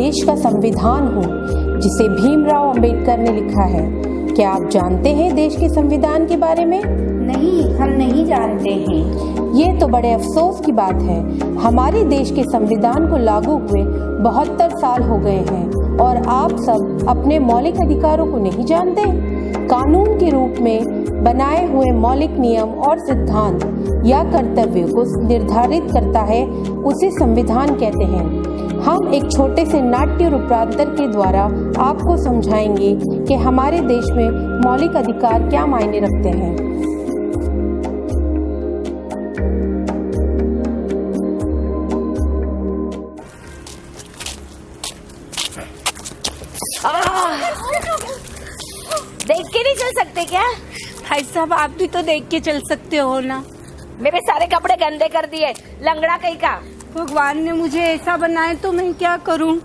देश का संविधान हूँ, जिसे भीमराव अंबेडकर ने लिखा है। क्या आप जानते हैं देश के संविधान के बारे में? नहीं, हम नहीं जानते हैं। ये तो बड़े अफसोस की बात है। हमारे देश के संविधान को लागू हुए 72 साल हो गए हैं और आप सब अपने मौलिक अधिकारों को नहीं जानते। कानून के रूप में बनाए हुए मौलिक नियम और सिद्धांत या कर्तव्य को निर्धारित करता है, उसे संविधान कहते हैं। हम एक छोटे से नाट्य रूपांतर के द्वारा आपको समझाएंगे कि हमारे देश में मौलिक अधिकार क्या मायने रखते हैं। देख के नहीं चल सकते क्या? भाई साहब, आप भी तो देख के चल सकते हो ना। मेरे सारे कपड़े गंदे कर दिए, लंगड़ा कहीं का। भगवान ने मुझे ऐसा बनाया तो मैं क्या करूं?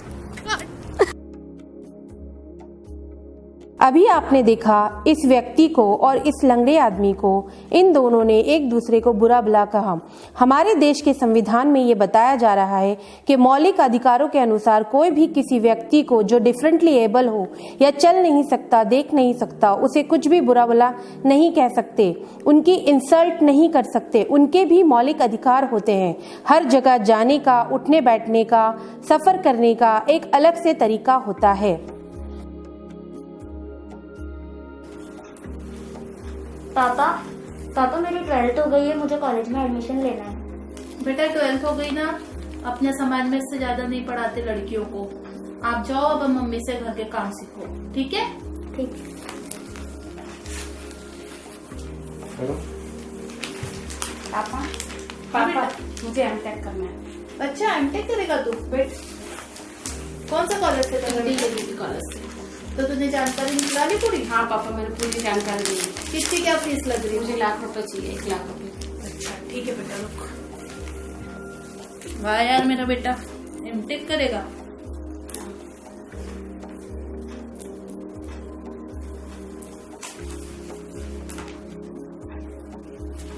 अभी आपने देखा इस व्यक्ति को और इस लंगड़े आदमी को, इन दोनों ने एक दूसरे को बुरा भला कहा। हमारे देश के संविधान में ये बताया जा रहा है कि मौलिक अधिकारों के अनुसार कोई भी किसी व्यक्ति को जो डिफरेंटली एबल हो या चल नहीं सकता, देख नहीं सकता, उसे कुछ भी बुरा भला नहीं कह सकते, उनकी इंसल्ट नहीं कर सकते। उनके भी मौलिक अधिकार होते हैं। हर जगह जाने का, उठने बैठने का, सफर करने का एक अलग से तरीका होता है। पापा मेरी 12th हो गई है, मुझे कॉलेज में एडमिशन लेना है। बेटा 12th हो गई ना, अपने समाज में इससे ज्यादा नहीं पढ़ाते लड़कियों को। आप जाओ अब मम्मी से घर के काम सीखो, ठीक है? ठीक। पापा मुझे एमटेक करना है। अच्छा, एमटेक करेगा तू? बेट कौन सा कॉलेज से? कॉलेज से। तो तुझे जानकारी निकला ली पूरी? हाँ पापा, मैंने पूरी जानकारी दी। कितनी क्या फीस लग रही है? मुझे ₹1,00,000 चाहिए, ₹1,00,000। अच्छा ठीक है बेटा, रुक। वाह यार, मेरा बेटा एमटेक करेगा।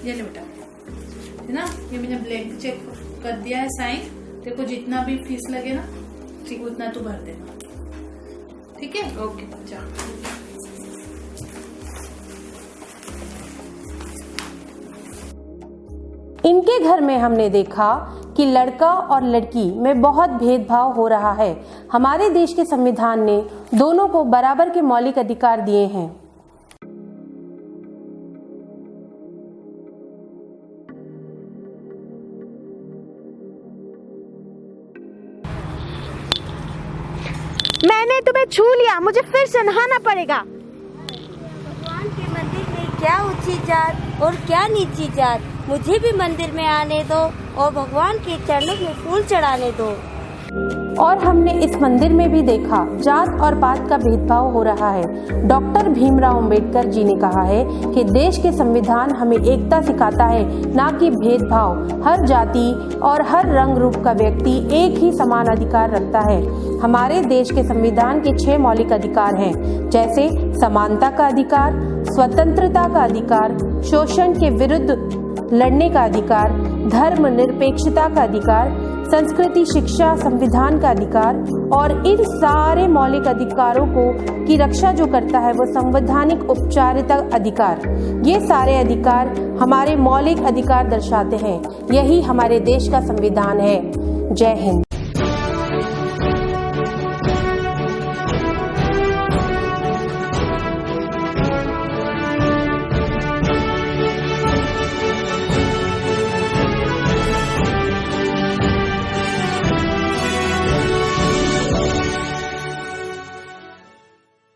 ये ले बेटा, है ना, ये मैंने ब्लैंक चेक कर दिया है साइन। तेरे को जितना भी फीस लगे ना, ठीक उतना तू भर देना, ठीक है? ओके, जा। इनके घर में हमने देखा कि लड़का और लड़की में बहुत भेदभाव हो रहा है। हमारे देश के संविधान ने दोनों को बराबर के मौलिक अधिकार दिए हैं। मैंने तुम्हें छू लिया, मुझे फिर से नहाना पड़ेगा। भगवान के मंदिर में क्या ऊंची जात और क्या नीची जात, मुझे भी मंदिर में आने दो और भगवान के चरणों में फूल चढ़ाने दो। और हमने इस मंदिर में भी देखा जात और पात का भेदभाव हो रहा है। डॉक्टर भीमराव अंबेडकर जी ने कहा है कि देश के संविधान हमें एकता सिखाता है, ना कि भेदभाव। हर जाति और हर रंग रूप का व्यक्ति एक ही समान अधिकार रखता है। हमारे देश के संविधान के 6 मौलिक अधिकार हैं, जैसे समानता का अधिकार, स्वतंत्रता का अधिकार, शोषण के विरुद्ध लड़ने का अधिकार, धर्म निरपेक्षता का अधिकार, संस्कृति, शिक्षा, संविधान का अधिकार। और इन सारे मौलिक अधिकारों की रक्षा जो करता है वो संवैधानिक औपचारिकता अधिकार। ये सारे अधिकार हमारे मौलिक अधिकार दर्शाते हैं। यही हमारे देश का संविधान है। जय हिंद।